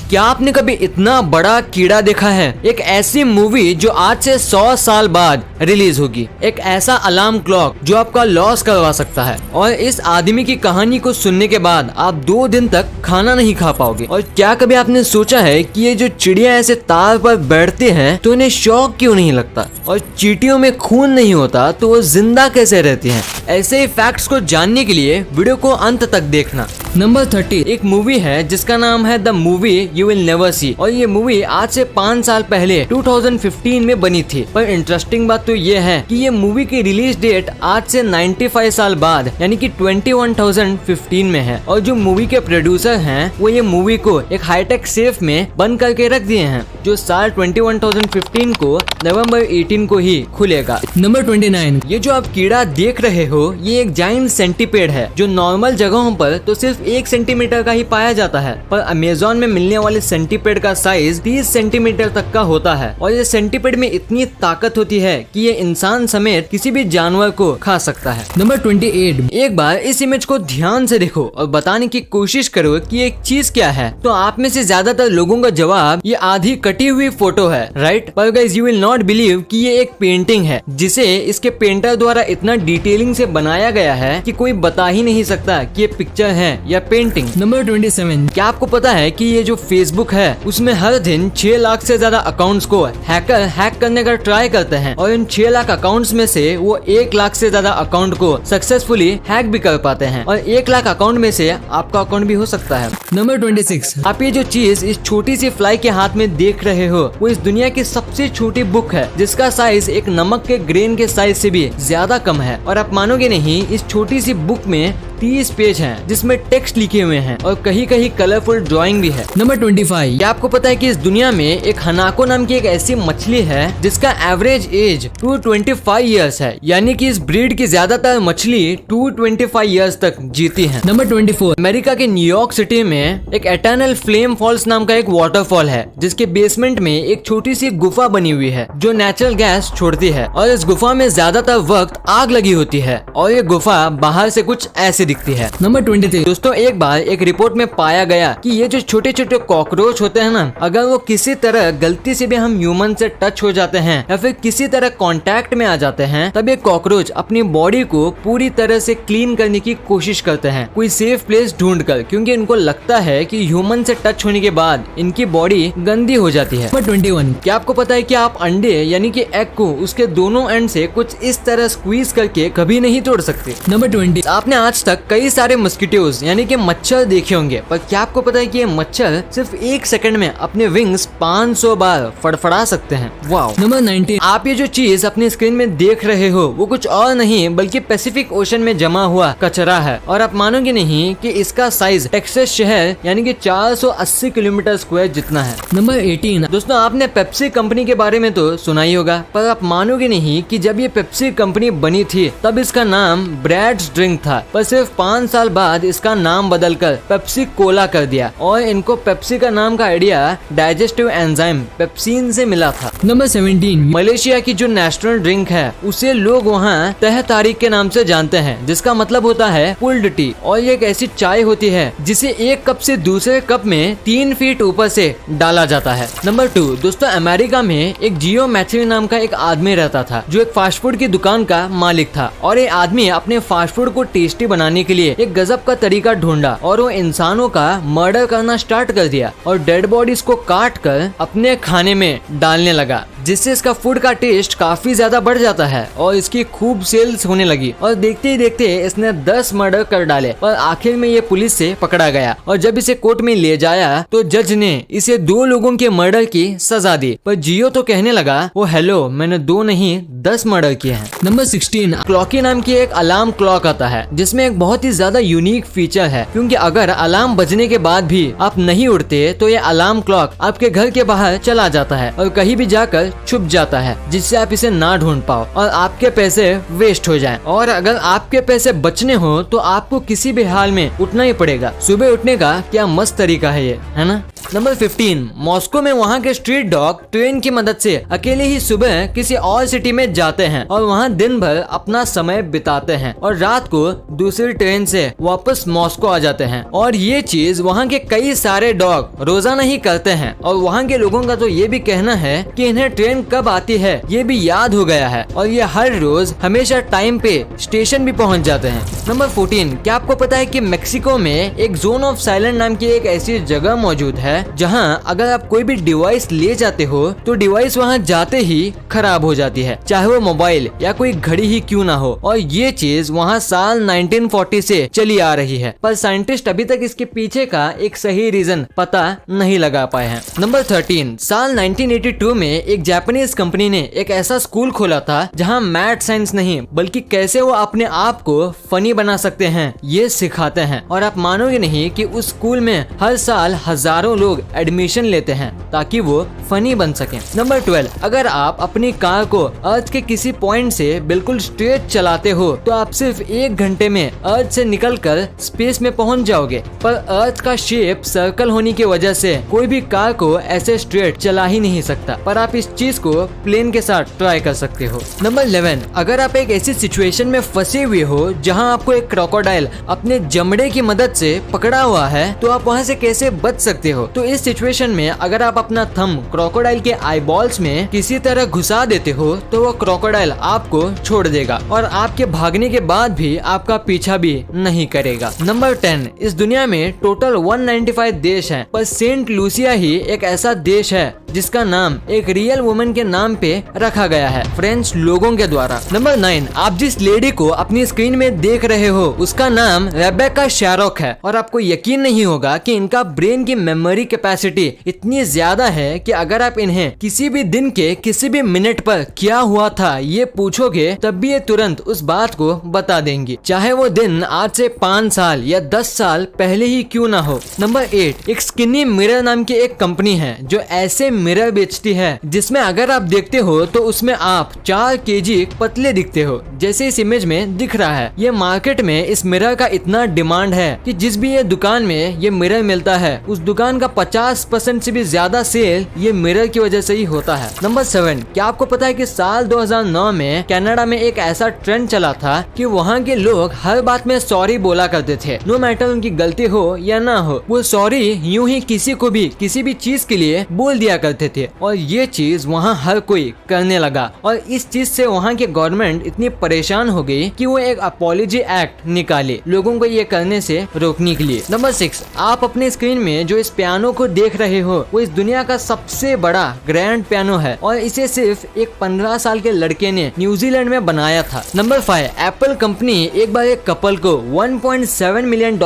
क्या आपने कभी इतना बड़ा कीड़ा देखा है? एक ऐसी मूवी जो आज से 100 साल बाद रिलीज होगी, एक ऐसा अलार्म क्लॉक जो आपका लॉस करवा सकता है। और इस आदमी की कहानी को सुनने के बाद आप 2 दिन तक खाना नहीं खा पाओगे। और क्या कभी आपने सोचा है कि ये जो चिड़िया ऐसे तार पर बैठते हैं तो इन्हें शौक क्यों नहीं लगता? और चींटियों में खून नहीं होता तो वो जिंदा कैसे रहती हैं? ऐसे ही फैक्ट्स को जानने के लिए वीडियो को अंत तक देखना। नंबर 30 एक मूवी है जिसका नाम है the movie you will never see. और ये मूवी आज से 5 साल पहले 2015 में बनी थी। पर इंटरेस्टिंग बात तो ये है कि ये मूवी की रिलीज डेट आज से 95 साल बाद यानी कि 21,015 में है। और जो मूवी के प्रोड्यूसर हैं वो ये मूवी को एक हाईटेक सेफ में बंद करके रख दिए हैं जो साल 21,015 को नवंबर 18 को ही खुलेगा। नंबर 29 ये जो आप कीड़ा देख रहे हो ये एक जाइंट सेंटीपेड है जो नॉर्मल जगहों पर तो सिर्फ 1 सेंटीमीटर का ही पाया जाता है। पर अमेज़न में मिलने वाले सेंटीपेड का साइज 30 सेंटीमीटर तक का होता है। और ये सेंटीपेड में इतनी ताकत होती है कि ये इंसान समेत किसी भी जानवर को खा सकता है। नंबर 28 एक बार इस इमेज को ध्यान से देखो और बताने की कोशिश करो कि एक चीज क्या है। तो आप में से ज्यादातर लोगों का जवाब ये आधी कटी हुई फोटो है, राइट? पर guys you will not believe कि ये एक पेंटिंग है जिसे इसके पेंटर द्वारा इतना डिटेलिंग से बनाया गया है कि कोई बता ही नहीं सकता कि ये पिक्चर है या पेंटिंग। नंबर 27 क्या आपको पता है कि ये जो फेसबुक है उसमें हर दिन 6 लाख से ज्यादा अकाउंट्स को हैकर हैक करने का ट्राई करते हैं। और इन 6 लाख अकाउंट्स में से वो 1 लाख से ज्यादा अकाउंट को सक्सेसफुली हैक भी कर पाते हैं। और 1 लाख अकाउंट में से आपका अकाउंट भी हो सकता है। नंबर 26 आप ये जो चीज इस छोटी सी फ्लाई के हाथ में देख रहे हो वो इस दुनिया की सबसे छोटी बुक है जिसका साइज एक नमक के ग्रेन के साइज से भी ज्यादा कम है। और आप मानोगे नहीं, इस छोटी सी बुक में 30 पेज हैं जिसमें टेक्स्ट लिखे हुए हैं और कहीं कहीं कलरफुल ड्राइंग भी है। नंबर 25 क्या आपको पता है कि इस दुनिया में एक हनाको नाम की एक ऐसी मछली है जिसका एवरेज एज 225 इयर्स है, यानी कि इस ब्रीड की ज्यादातर मछली 225 इयर्स तक जीती है। नंबर 24 अमेरिका के न्यूयॉर्क सिटी में एक एटर्नल फ्लेम फॉल्स नाम का एक वाटरफॉल है जिसके बेसमेंट में एक छोटी सी गुफा बनी हुई है जो नेचुरल गैस छोड़ती है। और इस गुफा में ज्यादातर वक्त आग लगी होती है और ये गुफा बाहर से कुछ ऐसे दिखती है। नंबर 23 दोस्तों एक बार एक रिपोर्ट में पाया गया कि ये जो छोटे छोटे कॉकरोच होते हैं ना, अगर वो किसी तरह गलती से भी हम ह्यूमन से टच हो जाते हैं या फिर किसी तरह कांटेक्ट में आ जाते हैं तब ये कॉकरोच अपनी बॉडी को पूरी तरह से क्लीन करने की कोशिश करते हैं कोई सेफ प्लेस ढूंढकर, क्योंकि इनको लगता है कि ह्यूमन से टच होने के बाद इनकी बॉडी गंदी हो जाती है। नंबर 21 क्या आपको पता है कि आप अंडे यानी कि एग को उसके दोनों एंड से कुछ इस तरह स्क्वीज करके कभी नहीं तोड़ सकते। नंबर 20 आपने आज तक कई सारे मस्किटोज यानी कि मच्छर देखे होंगे, पर क्या आपको पता है कि ये मच्छर सिर्फ 1 सेकंड में अपने विंग्स 500 बार फड़फड़ा सकते हैं। वाओ। नंबर 19 आप ये जो चीज अपनी स्क्रीन में देख रहे हो वो कुछ और नहीं बल्कि पैसिफिक ओशन में जमा हुआ कचरा है। और आप मानोगे नहीं कि इसका साइज टेक्सास शहर यानी कि 480 किलोमीटर स्क्वायर जितना है। नंबर 18 दोस्तों आपने पेप्सी कंपनी के बारे में तो सुना ही होगा, पर आप मानोगे नहीं कि जब ये पेप्सी कंपनी बनी थी तब इसका नाम ब्रैड्स ड्रिंक था, पर सिर्फ 5 साल बाद इसका नाम बदलकर पेप्सी कोला कर दिया। और इनको पेप्सी का नाम का आइडिया डाइजेस्टिव एंजाइम पेप्सिन से मिला था। नंबर 17 मलेशिया की जो नेशनल ड्रिंक है उसे लोग वहाँ तह तारीख के नाम से जानते हैं जिसका मतलब होता है पुल्ड टी। और ये एक ऐसी चाय होती है जिसे एक कप से दूसरे कप में 3 फीट ऊपर से डाला जाता है। नंबर 2 दोस्तों अमेरिका में एक जियो मैथ्यू नाम का एक आदमी रहता था जो एक फास्ट फूड की दुकान का मालिक था। और ये आदमी अपने फास्ट फूड को टेस्टी बनाने के लिए एक गजब का तरीका ढूंढा और वो इंसानों का मर्डर करना स्टार्ट कर दिया और डेड बॉडीज को काट कर अपने खाने में डालने लगा, जिससे इसका फूड का टेस्ट काफी ज्यादा बढ़ जाता है और इसकी खूब सेल्स होने लगी। और देखते ही देखते इसने 10 मर्डर कर डाले और आखिर में ये पुलिस से पकड़ा गया। और जब इसे कोर्ट में ले जाया तो जज ने इसे 2 लोगों के मर्डर की सजा दी। पर जियो तो कहने लगा वो हेलो मैंने 2 नहीं 10 मर्डर किए हैं। नंबर 16 क्लॉकी नाम की एक अलार्म क्लॉक आता है जिसमें एक बहुत ही ज्यादा यूनिक फीचर है, क्योंकि अगर अलार्म बजने के बाद भी आप नहीं उठते तो ये अलार्म क्लॉक आपके घर के बाहर चला जाता है और कहीं भी जाकर छुप जाता है जिससे आप इसे ना ढूंढ पाओ और आपके पैसे वेस्ट हो जाएं। और अगर आपके पैसे बचने हो तो आपको किसी भी हाल में उठना ही पड़ेगा। सुबह उठने का क्या मस्त तरीका है ये, है ना। नंबर 15, मॉस्को में वहाँ के स्ट्रीट डॉग ट्रेन की मदद से अकेले ही सुबह किसी और सिटी में जाते हैं और वहाँ दिन भर अपना समय बिताते हैं और रात को दूसरी ट्रेन से वापस मॉस्को आ जाते हैं। और ये चीज वहाँ के कई सारे डॉग रोजाना ही करते हैं और वहाँ के लोगों का तो ये भी कहना है कि इन्हें ट्रेन कब आती है ये भी याद हो गया है और ये हर रोज हमेशा टाइम पे स्टेशन भी पहुँच जाते हैं। नंबर 14, क्या आपको पता है कि मेक्सिको में एक जोन ऑफ साइलेंट नाम की एक ऐसी जगह मौजूद है जहां अगर आप कोई भी डिवाइस ले जाते हो तो डिवाइस वहां जाते ही खराब हो जाती है, चाहे वो मोबाइल या कोई घड़ी ही क्यों ना हो। और ये चीज वहां साल 1940 से चली आ रही है, पर साइंटिस्ट अभी तक इसके पीछे का एक सही रीजन पता नहीं लगा पाए हैं। नंबर 13, साल 1982 में एक जापानीज कंपनी ने एक ऐसा स्कूल खोला था जहां मैथ साइंस नहीं बल्कि कैसे वो अपने आप को फनी बना सकते हैं ये सिखाते हैं। और आप मानोगे नहीं कि उस स्कूल में हर साल हजारों लोग एडमिशन लेते हैं ताकि वो फनी बन सकें। नंबर 12, अगर आप अपनी कार को अर्थ के किसी पॉइंट से बिल्कुल स्ट्रेट चलाते हो तो आप सिर्फ 1 घंटे में अर्थ से निकलकर स्पेस में पहुंच जाओगे। पर अर्थ का शेप सर्कल होने की वजह से कोई भी कार को ऐसे स्ट्रेट चला ही नहीं सकता, पर आप इस चीज को प्लेन के साथ ट्राई कर सकते हो। नंबर 11, अगर आप एक ऐसी सिचुएशन में फंसे हुए हो जहां आपको एक क्रोकोडाइल अपने जमड़े की मदद से पकड़ा हुआ है तो आप वहां से कैसे बच सकते हो। तो इस सिचुएशन में अगर आप अपना थंब क्रोकोडाइल के आईबॉल्स में किसी तरह घुसा देते हो तो वो क्रोकोडाइल आपको छोड़ देगा और आपके भागने के बाद भी आपका पीछा भी नहीं करेगा। नंबर 10, इस दुनिया में टोटल 195 देश हैं, पर सेंट लूसिया ही एक ऐसा देश है जिसका नाम एक रियल वुमन के नाम पे रखा गया है, फ्रेंच लोगों के द्वारा। नंबर 9, आप जिस लेडी को अपनी स्क्रीन में देख रहे हो उसका नाम रेबेका शैरोक है और आपको यकीन नहीं होगा कि इनका ब्रेन की मेमोरी कैपेसिटी इतनी ज्यादा है कि अगर आप इन्हें किसी भी दिन के किसी भी मिनट पर क्या हुआ था ये पूछोगे तब भी ये तुरंत उस बात को बता देंगी, चाहे वो दिन आज से 5 साल या 10 साल पहले ही क्यों ना हो। नंबर 8, एक स्किनी मिरर नाम की एक कंपनी है जो ऐसे मिरर बेचती है जिसमें अगर आप देखते हो तो उसमें आप 4 kg पतले दिखते हो, जैसे इस इमेज में दिख रहा है। ये मार्केट में इस मिरर का इतना डिमांड है कि जिस भी ये दुकान में ये मिरर मिलता है उस दुकान का 50% से भी ज्यादा सेल ये मिरर की वजह से ही होता है। नंबर 7, क्या आपको पता है कि साल 2009 में कनाडा में एक ऐसा ट्रेंड चला था कि वहाँ के लोग हर बात में सॉरी बोला करते थे, नो मैटर उनकी गलती हो या ना हो, वो सॉरी यूं ही किसी को भी किसी भी चीज के लिए बोल दिया करते थे और ये चीज वहाँ हर कोई करने लगा और इस चीज से वहाँ की गवर्नमेंट इतनी परेशान हो गई कि वो एक अपॉलॉजी एक्ट निकाले लोगों को ये करने से रोकने के लिए। नंबर 6, आप अपने स्क्रीन में जो इस पियानो को देख रहे हो वो इस दुनिया का सबसे बड़ा ग्रैंड पियानो है और इसे सिर्फ एक 15 साल के लड़के ने न्यूजीलैंड में बनाया था। नंबर 5, एप्पल कंपनी एक बार एक कपल को $1.7 मिलियन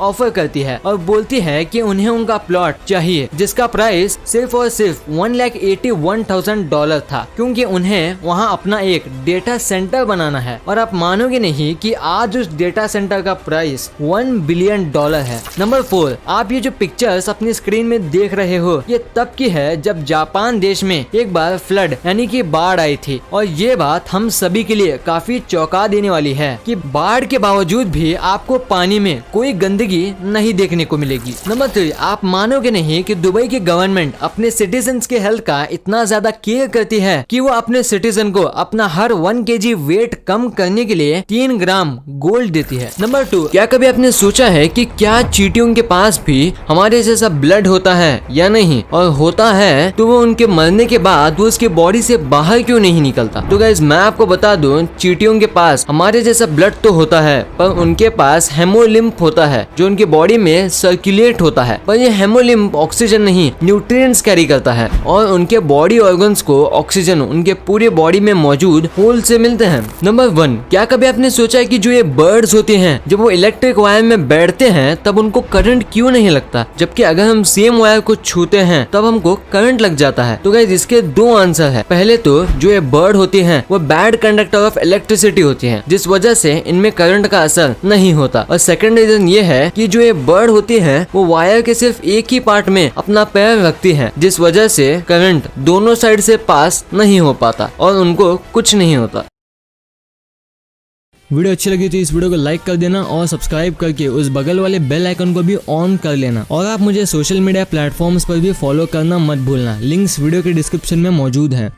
ऑफर करती है और बोलती है कि उन्हें उनका प्लॉट चाहिए जिसका प्राइस सिर्फ और सिर्फ $181,000 था, क्योंकि उन्हें वहां अपना एक डेटा सेंटर बनाना है। और आप मानोगे नहीं कि आज उस डेटा सेंटर का प्राइस $1 बिलियन है। नंबर 4, आप ये जो पिक्चर्स अपनी स्क्रीन में देख रहे हो ये तब की है जब जापान देश में एक बार फ्लड यानी कि बाढ़ आई थी और ये बात हम सभी के लिए काफी चौंका देने वाली है कि बाढ़ के बावजूद भी आपको पानी में कोई गंदगी नहीं देखने को मिलेगी। नंबर 3, आप मानोगे नहीं कि दुबई की गवर्नमेंट अपने सिटीजन्स के हेल्थ का इतना ज्यादा केयर करती है कि वो अपने सिटीजन को अपना हर 1 kg वेट कम करने के लिए 3 ग्राम गोल्ड देती है। नंबर 2, क्या कभी आपने सोचा है कि क्या चींटियों के पास भी हमारे जैसा ब्लड होता है या नहीं, और होता है तो वो उनके मरने के बाद वो उसके बॉडी से बाहर क्यों नहीं निकलता। तो गाइस मैं आपको बता दूं, चींटियों के पास हमारे जैसा ब्लड तो होता है पर उनके पास हेमोलिम्फ होता है जो उनके बॉडी में सर्कुलेट होता है, पर ये हेमोलिम्फ ऑक्सीजन नहीं न्यूट्रिएंट्स कैरी करता है और उनके बॉडी ऑर्गन्स को ऑक्सीजन उनके पूरे बॉडी में मौजूद होल से मिलते हैं। नंबर 1, क्या कभी आपने सोचा है कि जो ये बर्ड्स होते हैं जब वो इलेक्ट्रिक वायर में बैठते हैं तब उनको करंट क्यों नहीं लगता, जबकि अगर हम सेम वायर को छूते हैं तब हमको करंट लग जाता है। तो गाइस इसके 2 आंसर है। पहले तो जो ये बर्ड होती हैं वो बैड कंडक्टर ऑफ इलेक्ट्रिसिटी होती हैं जिस वजह से इनमें करंट का असर नहीं होता, और सेकंड रीजन ये है कि जो ये बर्ड होती हैं वो वायर के सिर्फ एक ही पार्ट में अपना पैर रखती हैं जिस वजह वजह से करंट दोनों साइड से पास नहीं हो पाता और उनको कुछ नहीं होता। वीडियो अच्छी लगी तो इस वीडियो को लाइक कर देना और सब्सक्राइब करके उस बगल वाले बेल आइकन को भी ऑन कर लेना। और आप मुझे सोशल मीडिया प्लेटफॉर्म्स पर भी फॉलो करना मत भूलना। लिंक्स वीडियो के डिस्क्रिप्शन में मौजूद हैं।